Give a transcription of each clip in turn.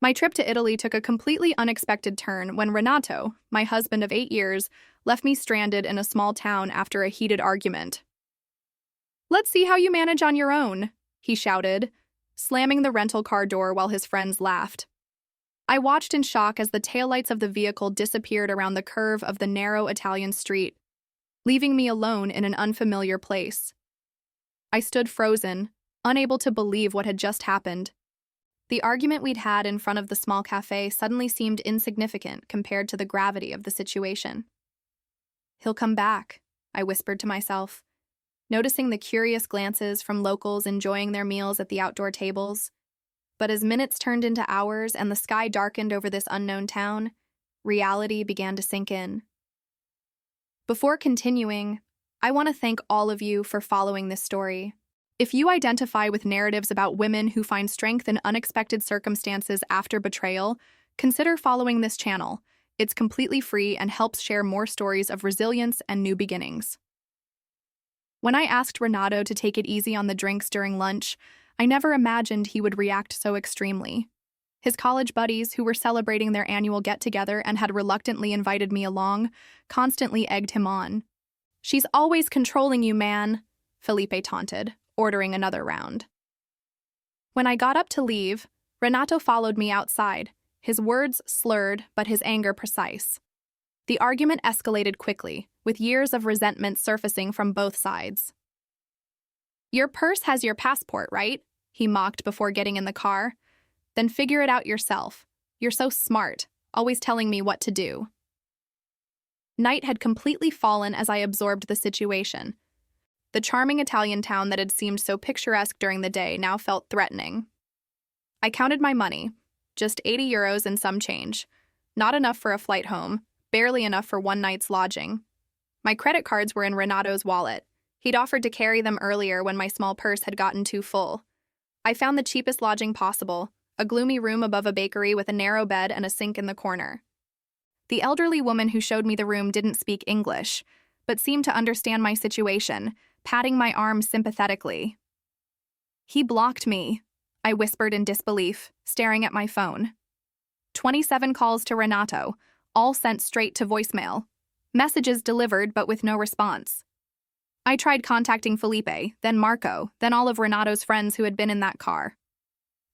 My trip to Italy took a completely unexpected turn when Renato, my husband of 8 years, left me stranded in a small town after a heated argument. "Let's see how you manage on your own," he shouted, slamming the rental car door while his friends laughed. I watched in shock as the taillights of the vehicle disappeared around the curve of the narrow Italian street, leaving me alone in an unfamiliar place. I stood frozen, unable to believe what had just happened. The argument we'd had in front of the small cafe suddenly seemed insignificant compared to the gravity of the situation. "He'll come back," I whispered to myself, noticing the curious glances from locals enjoying their meals at the outdoor tables. But as minutes turned into hours and the sky darkened over this unknown town, reality began to sink in. Before continuing, I want to thank all of you for following this story. If you identify with narratives about women who find strength in unexpected circumstances after betrayal, consider following this channel. It's completely free and helps share more stories of resilience and new beginnings. When I asked Renato to take it easy on the drinks during lunch, I never imagined he would react so extremely. His college buddies, who were celebrating their annual get-together and had reluctantly invited me along, constantly egged him on. "She's always controlling you, man," Felipe taunted, ordering another round. When I got up to leave, Renato followed me outside, his words slurred but his anger precise. The argument escalated quickly, with years of resentment surfacing from both sides. "Your purse has your passport, right?" he mocked before getting in the car. "Then figure it out yourself. You're so smart, always telling me what to do." Night had completely fallen as I absorbed the situation. The charming Italian town that had seemed so picturesque during the day now felt threatening. I counted my money, just €80 and some change. Not enough for a flight home, barely enough for one night's lodging. My credit cards were in Renato's wallet. He'd offered to carry them earlier when my small purse had gotten too full. I found the cheapest lodging possible, a gloomy room above a bakery with a narrow bed and a sink in the corner. The elderly woman who showed me the room didn't speak English, but seemed to understand my situation, patting my arm sympathetically. "He blocked me," I whispered in disbelief, staring at my phone. 27 calls to Renato, all sent straight to voicemail. Messages delivered but with no response. I tried contacting Felipe, then Marco, then all of Renato's friends who had been in that car.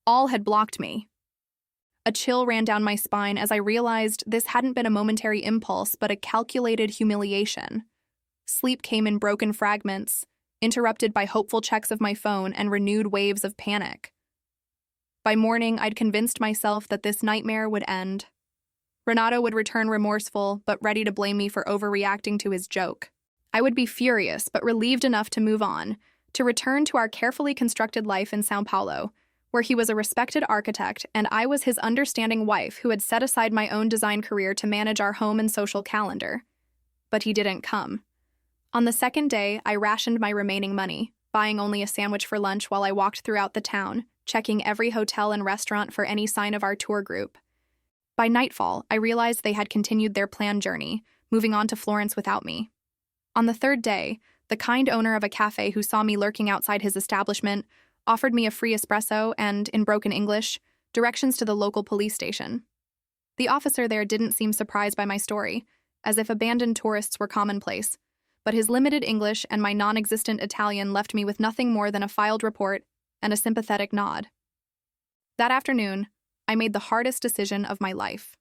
All had blocked me. A chill ran down my spine as I realized this hadn't been a momentary impulse but a calculated humiliation. Sleep came in broken fragments, interrupted by hopeful checks of my phone and renewed waves of panic. By morning, I'd convinced myself that this nightmare would end. Renato would return remorseful, but ready to blame me for overreacting to his joke. I would be furious, but relieved enough to move on, to return to our carefully constructed life in São Paulo, where he was a respected architect and I was his understanding wife who had set aside my own design career to manage our home and social calendar. But he didn't come. On the second day, I rationed my remaining money, buying only a sandwich for lunch while I walked throughout the town, checking every hotel and restaurant for any sign of our tour group. By nightfall, I realized they had continued their planned journey, moving on to Florence without me. On the third day, the kind owner of a cafe who saw me lurking outside his establishment offered me a free espresso and, in broken English, directions to the local police station. The officer there didn't seem surprised by my story, as if abandoned tourists were commonplace, but his limited English and my non-existent Italian left me with nothing more than a filed report and a sympathetic nod. That afternoon, I made the hardest decision of my life.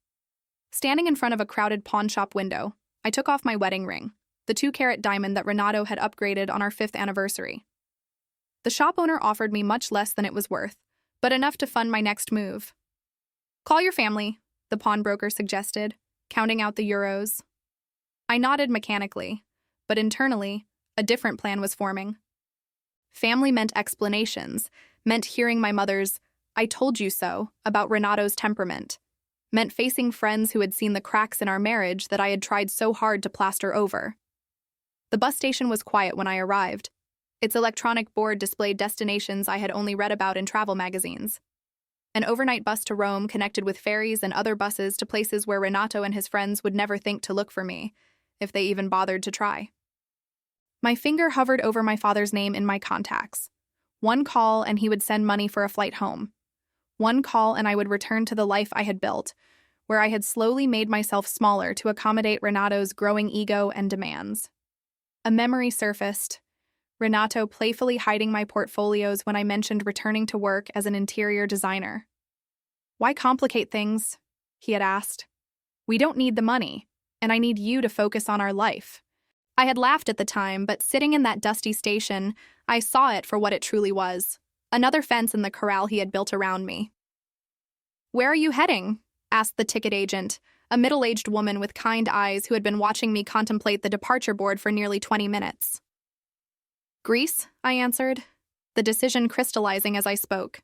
Standing in front of a crowded pawn shop window, I took off my wedding ring, the 2-carat diamond that Renato had upgraded on our 5th anniversary. The shop owner offered me much less than it was worth, but enough to fund my next move. "Call your family," the pawnbroker suggested, counting out the euros. I nodded mechanically, but internally, a different plan was forming. Family meant explanations, meant hearing my mother's "I told you so" about Renato's temperament, meant facing friends who had seen the cracks in our marriage that I had tried so hard to plaster over. The bus station was quiet when I arrived. Its electronic board displayed destinations I had only read about in travel magazines. An overnight bus to Rome connected with ferries and other buses to places where Renato and his friends would never think to look for me, if they even bothered to try. My finger hovered over my father's name in my contacts. One call and he would send money for a flight home. One call and I would return to the life I had built, where I had slowly made myself smaller to accommodate Renato's growing ego and demands. A memory surfaced, Renato playfully hiding my portfolios when I mentioned returning to work as an interior designer. "Why complicate things?" he had asked. "We don't need the money, and I need you to focus on our life." I had laughed at the time, but sitting in that dusty station, I saw it for what it truly was, another fence in the corral he had built around me. "Where are you heading?" asked the ticket agent, a middle-aged woman with kind eyes who had been watching me contemplate the departure board for nearly 20 minutes. "Greece," I answered, the decision crystallizing as I spoke.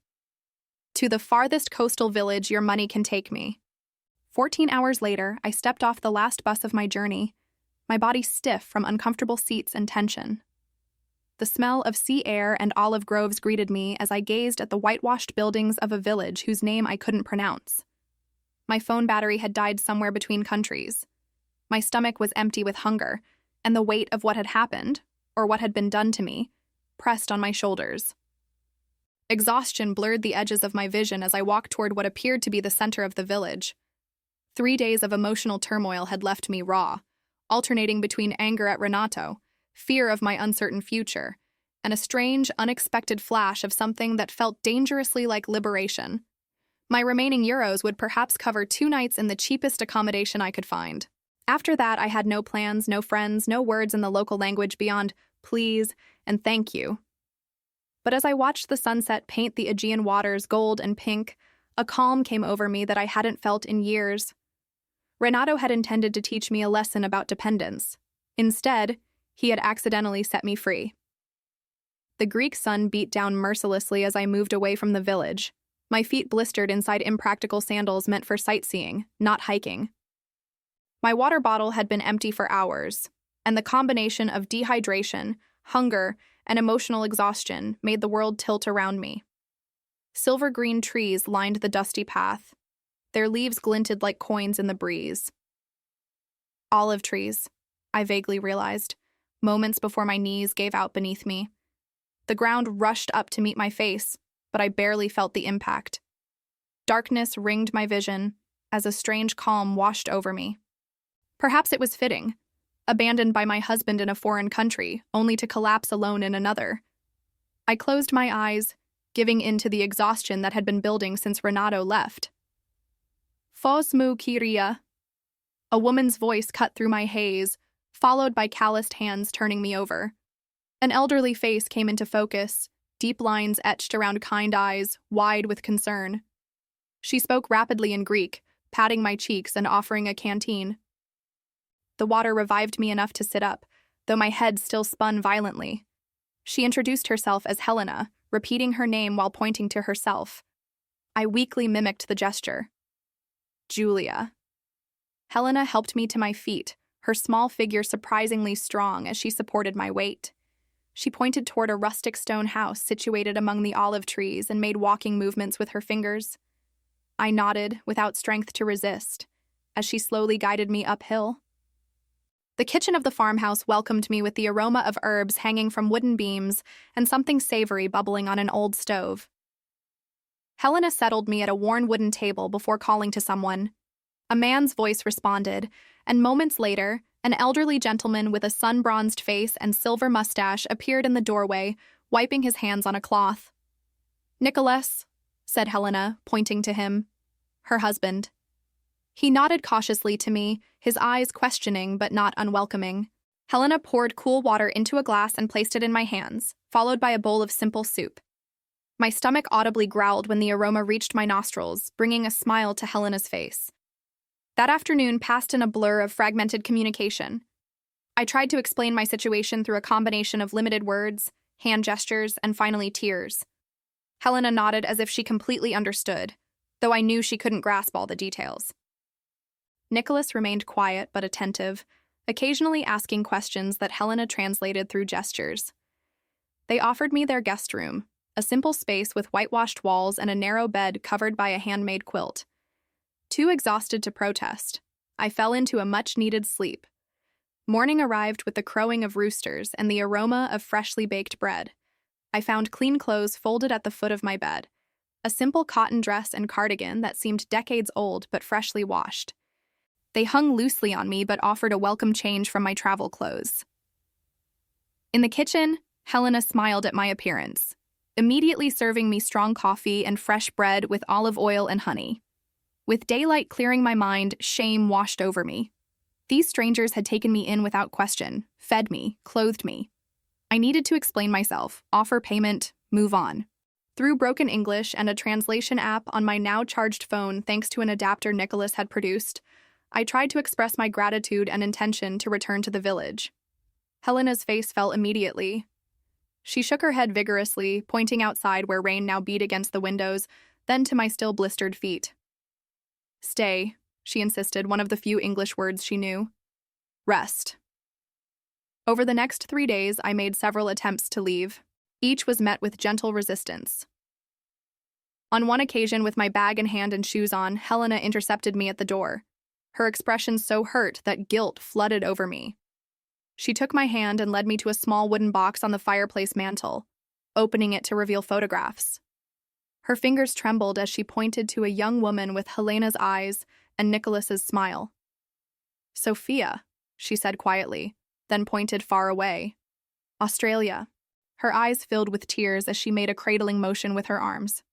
"To the farthest coastal village your money can take me." 14 hours later, I stepped off the last bus of my journey, my body stiff from uncomfortable seats and tension. The smell of sea air and olive groves greeted me as I gazed at the whitewashed buildings of a village whose name I couldn't pronounce. My phone battery had died somewhere between countries. My stomach was empty with hunger, and the weight of what had happened, or what had been done to me, pressed on my shoulders. Exhaustion blurred the edges of my vision as I walked toward what appeared to be the center of the village. 3 days of emotional turmoil had left me raw, alternating between anger at Renato, fear of my uncertain future, and a strange, unexpected flash of something that felt dangerously like liberation. My remaining euros would perhaps cover 2 nights in the cheapest accommodation I could find. After that, I had no plans, no friends, no words in the local language beyond please and thank you. But as I watched the sunset paint the Aegean waters gold and pink, a calm came over me that I hadn't felt in years. Renato had intended to teach me a lesson about dependence. Instead, he had accidentally set me free. The Greek sun beat down mercilessly as I moved away from the village. My feet blistered inside impractical sandals meant for sightseeing, not hiking. My water bottle had been empty for hours, and the combination of dehydration, hunger, and emotional exhaustion made the world tilt around me. Silver-green trees lined the dusty path. Their leaves glinted like coins in the breeze. Olive trees, I vaguely realized, moments before my knees gave out beneath me. The ground rushed up to meet my face, but I barely felt the impact. Darkness ringed my vision as a strange calm washed over me. Perhaps it was fitting, abandoned by my husband in a foreign country, only to collapse alone in another. I closed my eyes, giving in to the exhaustion that had been building since Renato left. "Phos mu Kyria." A woman's voice cut through my haze, followed by calloused hands turning me over. An elderly face came into focus, deep lines etched around kind eyes, wide with concern. She spoke rapidly in Greek, patting my cheeks and offering a canteen. The water revived me enough to sit up, though my head still spun violently. She introduced herself as Helena, repeating her name while pointing to herself. I weakly mimicked the gesture. "Julia." Helena helped me to my feet, her small figure surprisingly strong as she supported my weight. She pointed toward a rustic stone house situated among the olive trees and made walking movements with her fingers. I nodded, without strength to resist, as she slowly guided me uphill. The kitchen of the farmhouse welcomed me with the aroma of herbs hanging from wooden beams and something savory bubbling on an old stove. Helena settled me at a worn wooden table before calling to someone. A man's voice responded, and moments later, an elderly gentleman with a sun-bronzed face and silver mustache appeared in the doorway, wiping his hands on a cloth. "Nicholas," said Helena, pointing to him. Her husband. He nodded cautiously to me, his eyes questioning but not unwelcoming. Helena poured cool water into a glass and placed it in my hands, followed by a bowl of simple soup. My stomach audibly growled when the aroma reached my nostrils, bringing a smile to Helena's face. That afternoon passed in a blur of fragmented communication. I tried to explain my situation through a combination of limited words, hand gestures, and finally tears. Helena nodded as if she completely understood, though I knew she couldn't grasp all the details. Nicholas remained quiet but attentive, occasionally asking questions that Helena translated through gestures. They offered me their guest room, a simple space with whitewashed walls and a narrow bed covered by a handmade quilt. Too exhausted to protest, I fell into a much-needed sleep. Morning arrived with the crowing of roosters and the aroma of freshly baked bread. I found clean clothes folded at the foot of my bed, a simple cotton dress and cardigan that seemed decades old but freshly washed. They hung loosely on me but offered a welcome change from my travel clothes. In the kitchen, Helena smiled at my appearance, immediately serving me strong coffee and fresh bread with olive oil and honey. With daylight clearing my mind, shame washed over me. These strangers had taken me in without question, fed me, clothed me. I needed to explain myself, offer payment, move on. Through broken English and a translation app on my now-charged phone thanks to an adapter Nicholas had produced, I tried to express my gratitude and intention to return to the village. Helena's face fell immediately. She shook her head vigorously, pointing outside where rain now beat against the windows, then to my still blistered feet. "Stay," she insisted, one of the few English words she knew. "Rest." Over the next 3 days, I made several attempts to leave. Each was met with gentle resistance. On one occasion, with my bag in hand and shoes on, Helena intercepted me at the door, her expression so hurt that guilt flooded over me. She took my hand and led me to a small wooden box on the fireplace mantel, opening it to reveal photographs. Her fingers trembled as she pointed to a young woman with Helena's eyes and Nicholas's smile. "Sophia," she said quietly, then pointed far away. "Australia." Her eyes filled with tears as she made a cradling motion with her arms.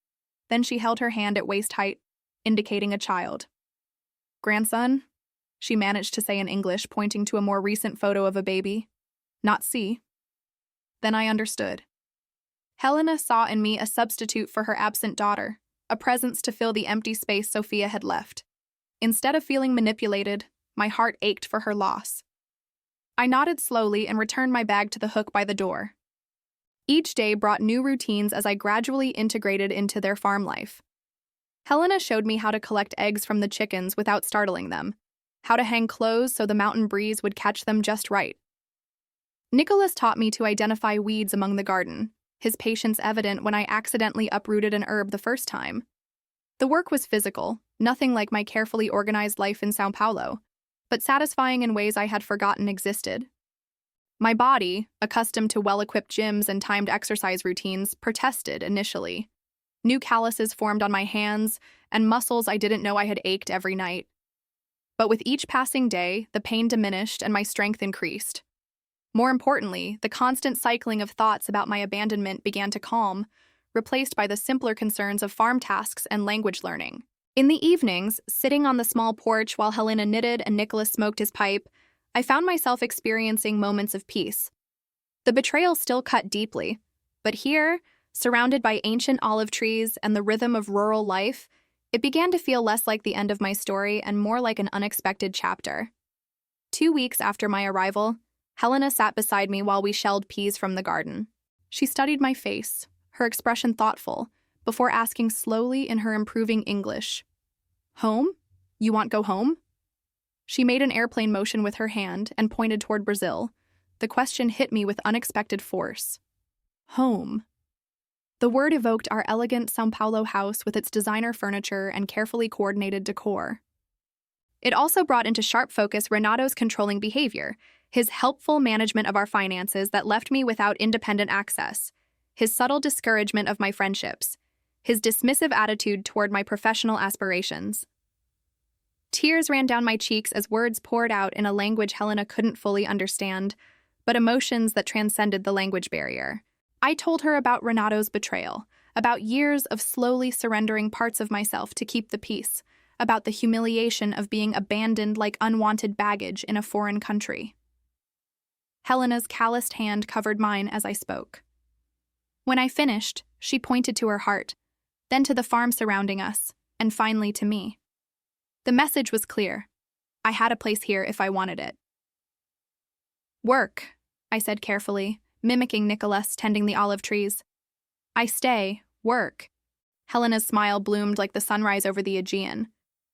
Then she held her hand at waist height, indicating a child. "Grandson?" she managed to say in English, pointing to a more recent photo of a baby. "Not C." Then I understood. Helena saw in me a substitute for her absent daughter, a presence to fill the empty space Sophia had left. Instead of feeling manipulated, my heart ached for her loss. I nodded slowly and returned my bag to the hook by the door. Each day brought new routines as I gradually integrated into their farm life. Helena showed me how to collect eggs from the chickens without startling them, how to hang clothes so the mountain breeze would catch them just right. Nicholas taught me to identify weeds among the garden, his patience evident when I accidentally uprooted an herb the first time. The work was physical, nothing like my carefully organized life in São Paulo, but satisfying in ways I had forgotten existed. My body, accustomed to well-equipped gyms and timed exercise routines, protested initially. New calluses formed on my hands, and muscles I didn't know I had ached every night. But with each passing day, the pain diminished and my strength increased. More importantly, the constant cycling of thoughts about my abandonment began to calm, replaced by the simpler concerns of farm tasks and language learning. In the evenings, sitting on the small porch while Helena knitted and Nicholas smoked his pipe, I found myself experiencing moments of peace. The betrayal still cut deeply, but here, surrounded by ancient olive trees and the rhythm of rural life, it began to feel less like the end of my story and more like an unexpected chapter. 2 weeks after my arrival, Helena sat beside me while we shelled peas from the garden. She studied my face, her expression thoughtful, before asking slowly in her improving English, "Home? You want go home?" She made an airplane motion with her hand and pointed toward Brazil. The question hit me with unexpected force. Home. The word evoked our elegant São Paulo house with its designer furniture and carefully coordinated decor. It also brought into sharp focus Renato's controlling behavior, his helpful management of our finances that left me without independent access, his subtle discouragement of my friendships, his dismissive attitude toward my professional aspirations. Tears ran down my cheeks as words poured out in a language Helena couldn't fully understand, but emotions that transcended the language barrier. I told her about Renato's betrayal, about years of slowly surrendering parts of myself to keep the peace, about the humiliation of being abandoned like unwanted baggage in a foreign country. Helena's calloused hand covered mine as I spoke. When I finished, she pointed to her heart, then to the farm surrounding us, and finally to me. The message was clear. I had a place here if I wanted it. "Work," I said carefully, mimicking Nicholas tending the olive trees. "I stay, work." Helena's smile bloomed like the sunrise over the Aegean.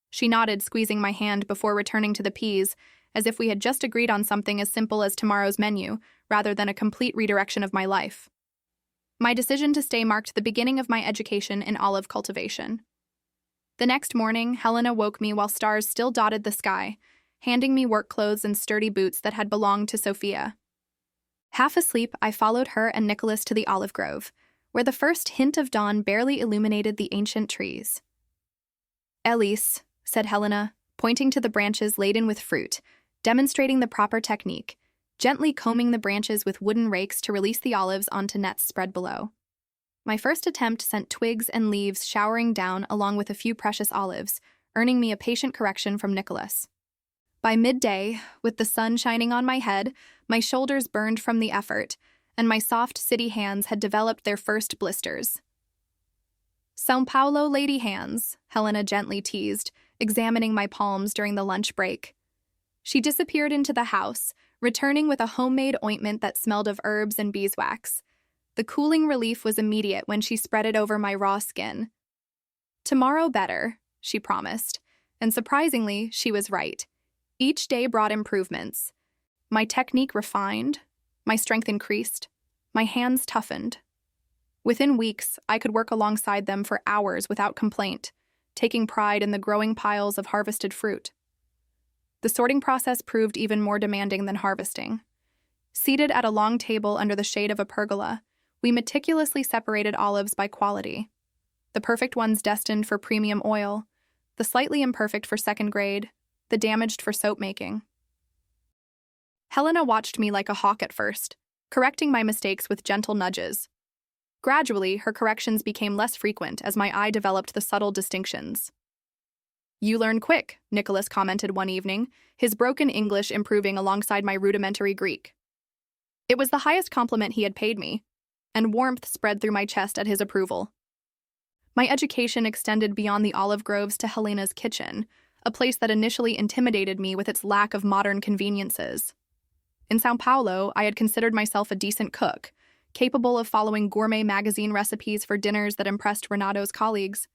She nodded, squeezing my hand before returning to the peas, as if we had just agreed on something as simple as tomorrow's menu, rather than a complete redirection of my life. My decision to stay marked the beginning of my education in olive cultivation. The next morning, Helena woke me while stars still dotted the sky, handing me work clothes and sturdy boots that had belonged to Sophia. Half asleep, I followed her and Nicholas to the olive grove, where the first hint of dawn barely illuminated the ancient trees. "Elise," said Helena, pointing to the branches laden with fruit, demonstrating the proper technique, gently combing the branches with wooden rakes to release the olives onto nets spread below. My first attempt sent twigs and leaves showering down along with a few precious olives, earning me a patient correction from Nicholas. By midday, with the sun shining on my head, my shoulders burned from the effort, and my soft city hands had developed their first blisters. "São Paulo lady hands," Helena gently teased, examining my palms during the lunch break. She disappeared into the house, returning with a homemade ointment that smelled of herbs and beeswax. The cooling relief was immediate when she spread it over my raw skin. "Tomorrow better," she promised, and surprisingly, she was right. Each day brought improvements. My technique refined, my strength increased, my hands toughened. Within weeks, I could work alongside them for hours without complaint, taking pride in the growing piles of harvested fruit. The sorting process proved even more demanding than harvesting. Seated at a long table under the shade of a pergola, we meticulously separated olives by quality. The perfect ones destined for premium oil, the slightly imperfect for second grade, the damaged for soap making. Helena watched me like a hawk at first, correcting my mistakes with gentle nudges. Gradually, her corrections became less frequent as my eye developed the subtle distinctions. "You learn quick," Nicholas commented one evening, his broken English improving alongside my rudimentary Greek. It was the highest compliment he had paid me, and warmth spread through my chest at his approval. My education extended beyond the olive groves to Helena's kitchen, a place that initially intimidated me with its lack of modern conveniences. In São Paulo, I had considered myself a decent cook, capable of following gourmet magazine recipes for dinners that impressed Renato's colleagues.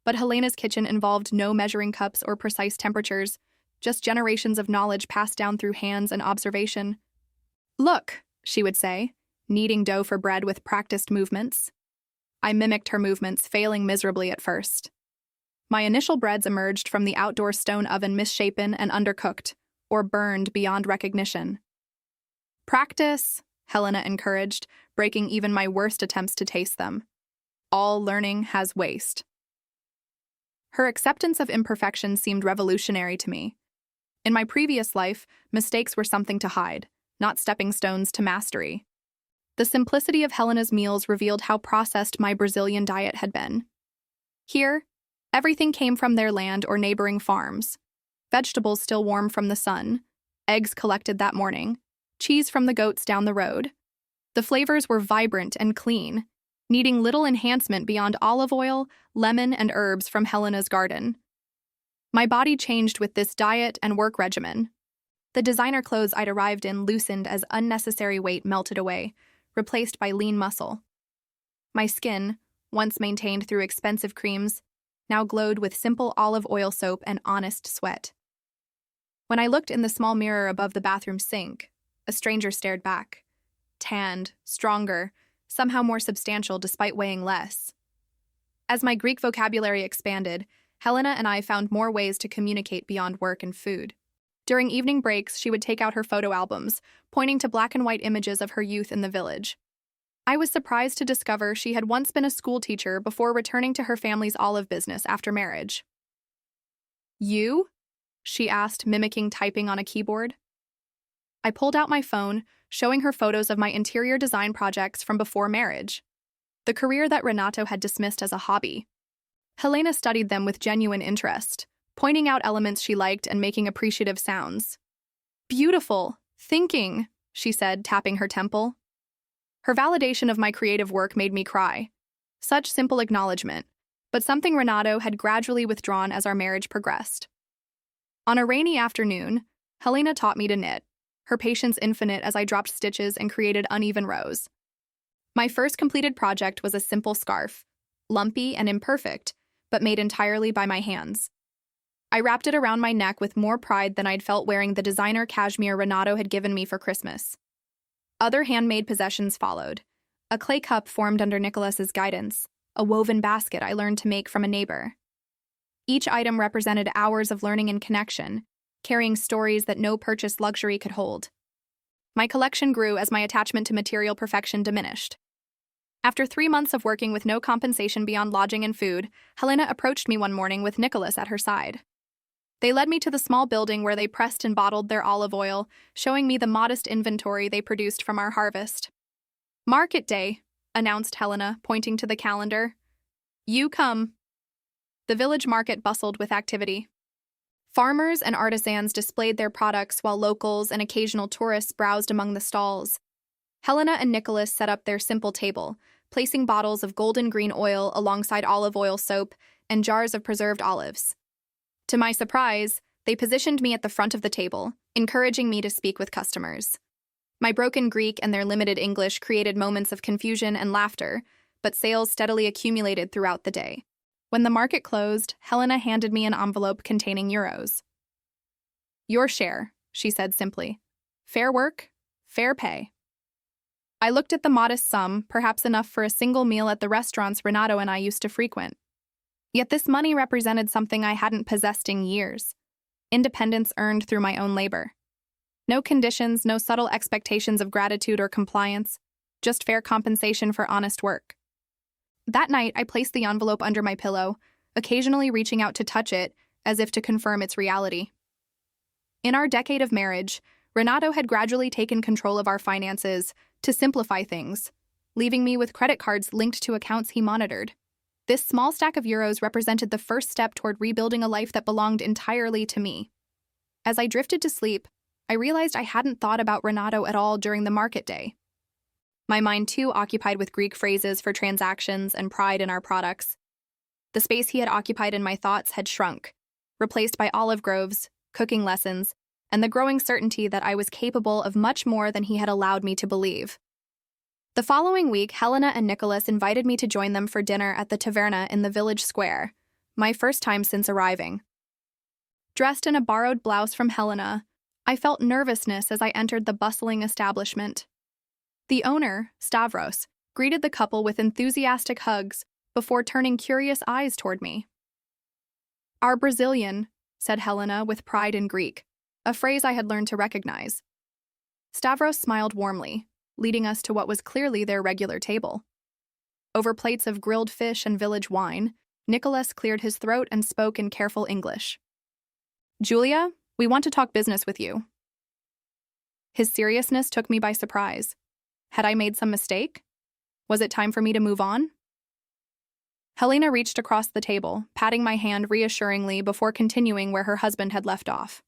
But Helena's kitchen involved no measuring cups or precise temperatures, just generations of knowledge passed down through hands and observation. "Look," she would say, kneading dough for bread with practiced movements. I mimicked her movements, failing miserably at first. My initial breads emerged from the outdoor stone oven misshapen and undercooked, or burned beyond recognition. "Practice," Helena encouraged, breaking even my worst attempts to taste them. "All learning has waste." Her acceptance of imperfection seemed revolutionary to me. In my previous life, mistakes were something to hide, not stepping stones to mastery. The simplicity of Helena's meals revealed how processed my Brazilian diet had been. Here, everything came from their land or neighboring farms. Vegetables still warm from the sun, eggs collected that morning, cheese from the goats down the road. The flavors were vibrant and clean, needing little enhancement beyond olive oil, lemon, and herbs from Helena's garden. My body changed with this diet and work regimen. The designer clothes I'd arrived in loosened as unnecessary weight melted away, replaced by lean muscle. My skin, once maintained through expensive creams, now glowed with simple olive oil soap and honest sweat. When I looked in the small mirror above the bathroom sink, a stranger stared back. Tanned, stronger, somehow more substantial despite weighing less. As my Greek vocabulary expanded, Helena and I found more ways to communicate beyond work and food. During evening breaks, she would take out her photo albums, pointing to black and white images of her youth in the village. I was surprised to discover she had once been a school teacher before returning to her family's olive business after marriage. "You?" she asked, mimicking typing on a keyboard. I pulled out my phone, showing her photos of my interior design projects from before marriage, the career that Renato had dismissed as a hobby. Helena studied them with genuine interest, pointing out elements she liked and making appreciative sounds. "Beautiful, thinking," she said, tapping her temple. Her validation of my creative work made me cry. Such simple acknowledgement, but something Renato had gradually withdrawn as our marriage progressed. On a rainy afternoon, Helena taught me to knit, her patience infinite as I dropped stitches and created uneven rows. My first completed project was a simple scarf, lumpy and imperfect, but made entirely by my hands. I wrapped it around my neck with more pride than I'd felt wearing the designer cashmere Renato had given me for Christmas. Other handmade possessions followed. A clay cup formed under Nicholas's guidance, a woven basket I learned to make from a neighbor. Each item represented hours of learning and connection, carrying stories that no purchased luxury could hold. My collection grew as my attachment to material perfection diminished. After 3 months of working with no compensation beyond lodging and food, Helena approached me one morning with Nicholas at her side. They led me to the small building where they pressed and bottled their olive oil, showing me the modest inventory they produced from our harvest. "Market day," announced Helena, pointing to the calendar. "You come." The village market bustled with activity. Farmers and artisans displayed their products while locals and occasional tourists browsed among the stalls. Helena and Nicholas set up their simple table, placing bottles of golden green oil alongside olive oil soap and jars of preserved olives. To my surprise, they positioned me at the front of the table, encouraging me to speak with customers. My broken Greek and their limited English created moments of confusion and laughter, but sales steadily accumulated throughout the day. When the market closed, Helena handed me an envelope containing euros. "Your share," she said simply. "Fair work, fair pay." I looked at the modest sum, perhaps enough for a single meal at the restaurants Renato and I used to frequent. Yet this money represented something I hadn't possessed in years: independence earned through my own labor. No conditions, no subtle expectations of gratitude or compliance, just fair compensation for honest work. That night, I placed the envelope under my pillow, occasionally reaching out to touch it, as if to confirm its reality. In our decade of marriage, Renato had gradually taken control of our finances to simplify things, leaving me with credit cards linked to accounts he monitored. This small stack of euros represented the first step toward rebuilding a life that belonged entirely to me. As I drifted to sleep, I realized I hadn't thought about Renato at all during the market day. My mind, too, occupied with Greek phrases for transactions and pride in our products. The space he had occupied in my thoughts had shrunk, replaced by olive groves, cooking lessons, and the growing certainty that I was capable of much more than he had allowed me to believe. The following week, Helena and Nicholas invited me to join them for dinner at the taverna in the village square, my first time since arriving. Dressed in a borrowed blouse from Helena, I felt nervousness as I entered the bustling establishment. The owner, Stavros, greeted the couple with enthusiastic hugs before turning curious eyes toward me. "Our Brazilian," said Helena with pride in Greek, a phrase I had learned to recognize. Stavros smiled warmly, leading us to what was clearly their regular table. Over plates of grilled fish and village wine, Nicholas cleared his throat and spoke in careful English. "Julia, we want to talk business with you." His seriousness took me by surprise. Had I made some mistake? Was it time for me to move on? Helena reached across the table, patting my hand reassuringly before continuing where her husband had left off.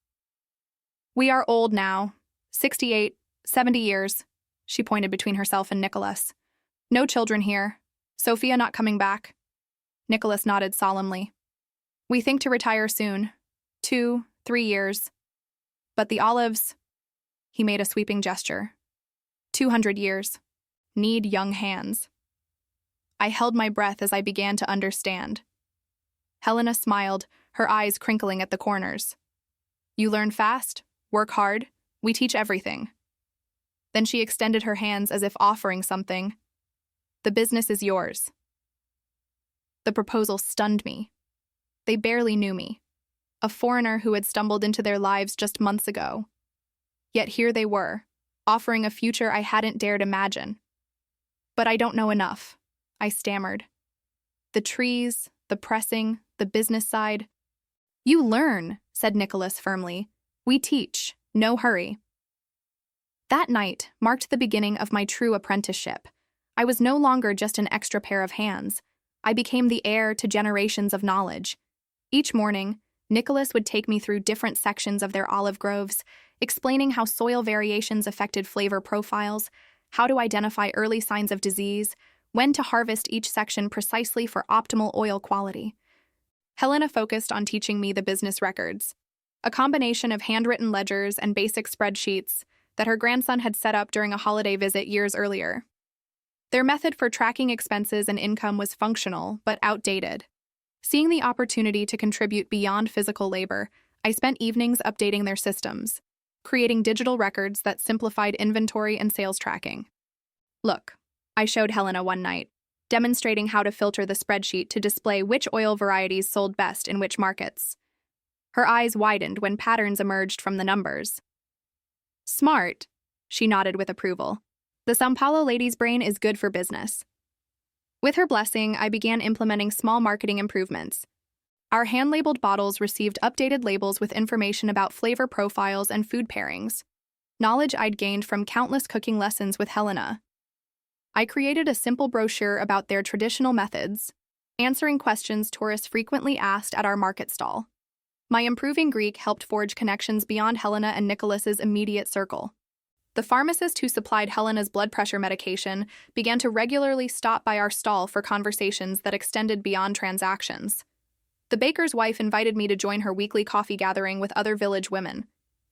"We are old now, 68, 70 years, she pointed between herself and Nicholas. "No children here. Sophia not coming back." Nicholas nodded solemnly. "We think to retire soon. 2, 3 years. But the olives," he made a sweeping gesture, 200 years. Need young hands." I held my breath as I began to understand. Helena smiled, her eyes crinkling at the corners. "You learn fast, work hard, we teach everything." Then she extended her hands as if offering something. "The business is yours." The proposal stunned me. They barely knew me, a foreigner who had stumbled into their lives just months ago. Yet here they were, offering a future I hadn't dared imagine. "But I don't know enough," I stammered. "The trees, the pressing, the business side." "You learn," said Nicholas firmly. "We teach, no hurry." That night marked the beginning of my true apprenticeship. I was no longer just an extra pair of hands. I became the heir to generations of knowledge. Each morning, Nicholas would take me through different sections of their olive groves, explaining how soil variations affected flavor profiles, how to identify early signs of disease, when to harvest each section precisely for optimal oil quality. Helena focused on teaching me the business records, a combination of handwritten ledgers and basic spreadsheets that her grandson had set up during a holiday visit years earlier. Their method for tracking expenses and income was functional, but outdated. Seeing the opportunity to contribute beyond physical labor, I spent evenings updating their systems, creating digital records that simplified inventory and sales tracking. "Look," I showed Helena one night, demonstrating how to filter the spreadsheet to display which oil varieties sold best in which markets. Her eyes widened when patterns emerged from the numbers. "Smart," she nodded with approval. "The São Paulo lady's brain is good for business." With her blessing, I began implementing small marketing improvements. Our hand-labeled bottles received updated labels with information about flavor profiles and food pairings, knowledge I'd gained from countless cooking lessons with Helena. I created a simple brochure about their traditional methods, answering questions tourists frequently asked at our market stall. My improving Greek helped forge connections beyond Helena and Nicholas's immediate circle. The pharmacist who supplied Helena's blood pressure medication began to regularly stop by our stall for conversations that extended beyond transactions. The baker's wife invited me to join her weekly coffee gathering with other village women,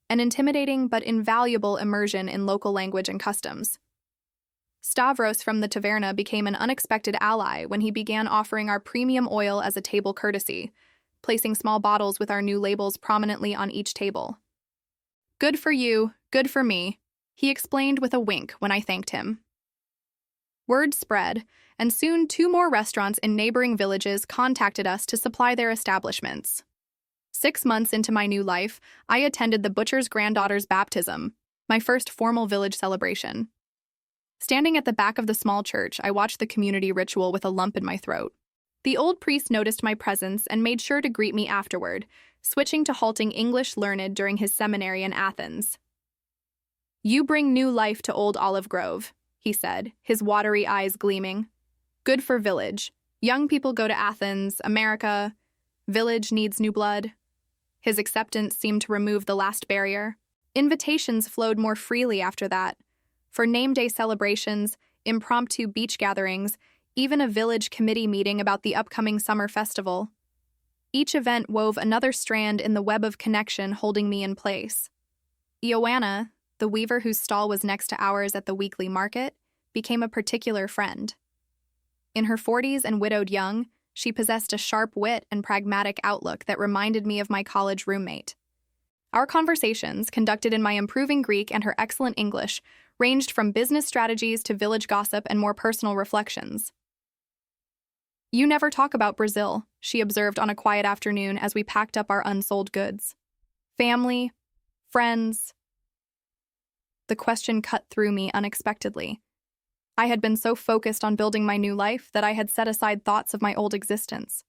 an intimidating but invaluable immersion in local language and customs. Stavros from the taverna became an unexpected ally when he began offering our premium oil as a table courtesy, placing small bottles with our new labels prominently on each table. "Good for you, good for me," he explained with a wink when I thanked him. Word spread, and soon 2 more restaurants in neighboring villages contacted us to supply their establishments. 6 months into my new life, I attended the butcher's granddaughter's baptism, my first formal village celebration. Standing at the back of the small church, I watched the community ritual with a lump in my throat. The old priest noticed my presence and made sure to greet me afterward, switching to halting English learned during his seminary in Athens. "You bring new life to Old Olive Grove," he said, his watery eyes gleaming. "Good for village. Young people go to Athens, America. Village needs new blood." His acceptance seemed to remove the last barrier. Invitations flowed more freely after that. For name day celebrations, impromptu beach gatherings, even a village committee meeting about the upcoming summer festival. Each event wove another strand in the web of connection holding me in place. Ioanna, the weaver whose stall was next to ours at the weekly market, became a particular friend. In her 40s and widowed young, she possessed a sharp wit and pragmatic outlook that reminded me of my college roommate. Our conversations, conducted in my improving Greek and her excellent English, ranged from business strategies to village gossip and more personal reflections. "You never talk about Brazil," she observed on a quiet afternoon as we packed up our unsold goods. "Family, friends." The question cut through me unexpectedly. I had been so focused on building my new life that I had set aside thoughts of my old existence.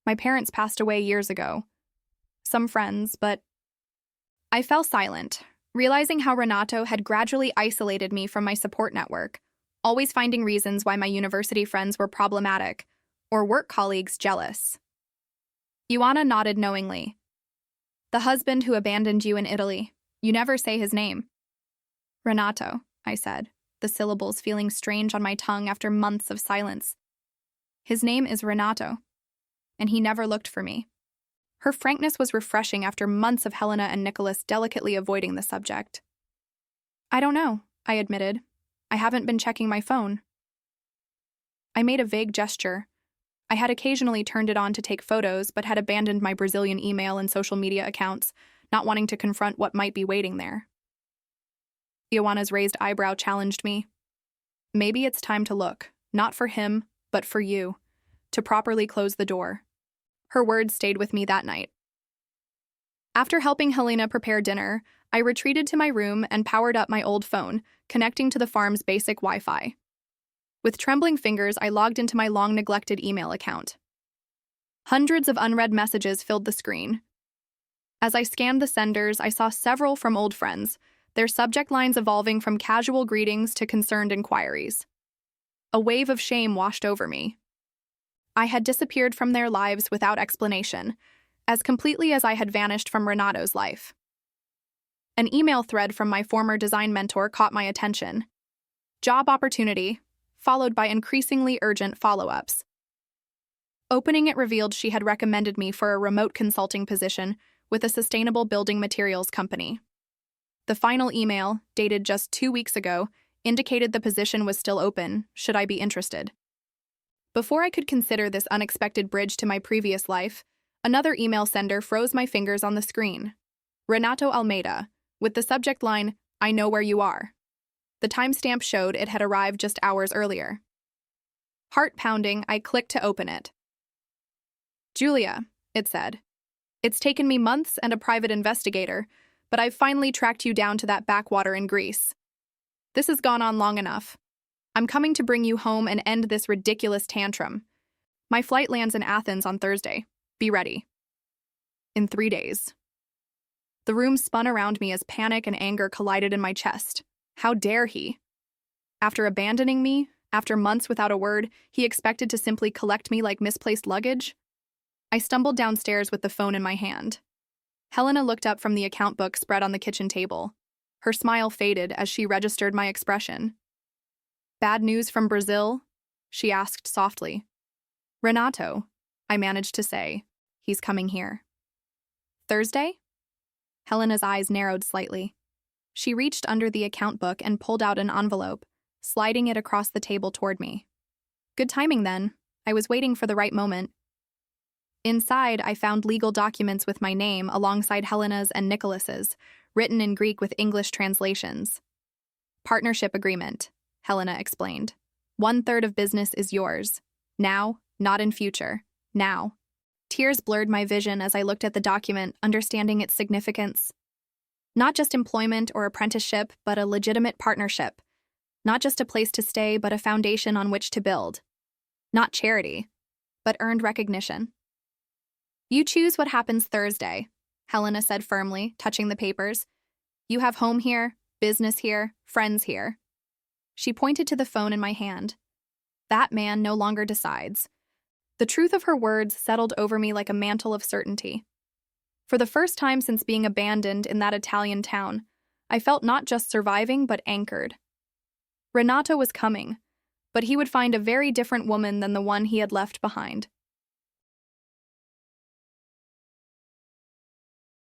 My parents passed away years ago. Some friends, but I fell silent, realizing how Renato had gradually isolated me from my support network, always finding reasons why my university friends were problematic, or work colleagues jealous. Ioanna nodded knowingly. "The husband who abandoned you in Italy. You never say his name." "Renato," I said, the syllables feeling strange on my tongue after months of silence. "His name is Renato, and he never looked for me." Her frankness was refreshing after months of Helena and Nicholas delicately avoiding the subject. "I don't know," I admitted. "I haven't been checking my phone." I made a vague gesture. I had occasionally turned it on to take photos, but had abandoned my Brazilian email and social media accounts, not wanting to confront what might be waiting there. Ioanna's raised eyebrow challenged me. "Maybe it's time to look, not for him, but for you, to properly close the door." Her words stayed with me that night. After helping Helena prepare dinner, I retreated to my room and powered up my old phone, connecting to the farm's basic Wi-Fi. With trembling fingers, I logged into my long-neglected email account. Hundreds of unread messages filled the screen. As I scanned the senders, I saw several from old friends, their subject lines evolving from casual greetings to concerned inquiries. A wave of shame washed over me. I had disappeared from their lives without explanation, as completely as I had vanished from Renato's life. An email thread from my former design mentor caught my attention. Job opportunity, followed by increasingly urgent follow-ups. Opening it revealed she had recommended me for a remote consulting position with a sustainable building materials company. The final email, dated just 2 weeks ago, indicated the position was still open, should I be interested. Before I could consider this unexpected bridge to my previous life, another email sender froze my fingers on the screen. Renato Almeida, with the subject line, "I know where you are." The timestamp showed it had arrived just hours earlier. Heart pounding, I clicked to open it. "Julia," it said. "It's taken me months and a private investigator, but I've finally tracked you down to that backwater in Greece. This has gone on long enough. I'm coming to bring you home and end this ridiculous tantrum. My flight lands in Athens on Thursday. Be ready. In 3 days. The room spun around me as panic and anger collided in my chest. How dare he? After abandoning me, after months without a word, he expected to simply collect me like misplaced luggage? I stumbled downstairs with the phone in my hand. Helena looked up from the account book spread on the kitchen table. Her smile faded as she registered my expression. Bad news from Brazil? She asked softly. Renato, I managed to say. He's coming here. Thursday? Helena's eyes narrowed slightly. She reached under the account book and pulled out an envelope, sliding it across the table toward me. Good timing then. I was waiting for the right moment. Inside, I found legal documents with my name alongside Helena's and Nicholas's, written in Greek with English translations. Partnership agreement, Helena explained. 1/3 of business is yours. Now, not in future. Now. Tears blurred my vision as I looked at the document, understanding its significance. Not just employment or apprenticeship, but a legitimate partnership. Not just a place to stay, but a foundation on which to build. Not charity, but earned recognition. You choose what happens Thursday, Helena said firmly, touching the papers. You have home here, business here, friends here. She pointed to the phone in my hand. That man no longer decides. The truth of her words settled over me like a mantle of certainty. For the first time since being abandoned in that Italian town, I felt not just surviving but anchored. Renato was coming, but he would find a very different woman than the one he had left behind.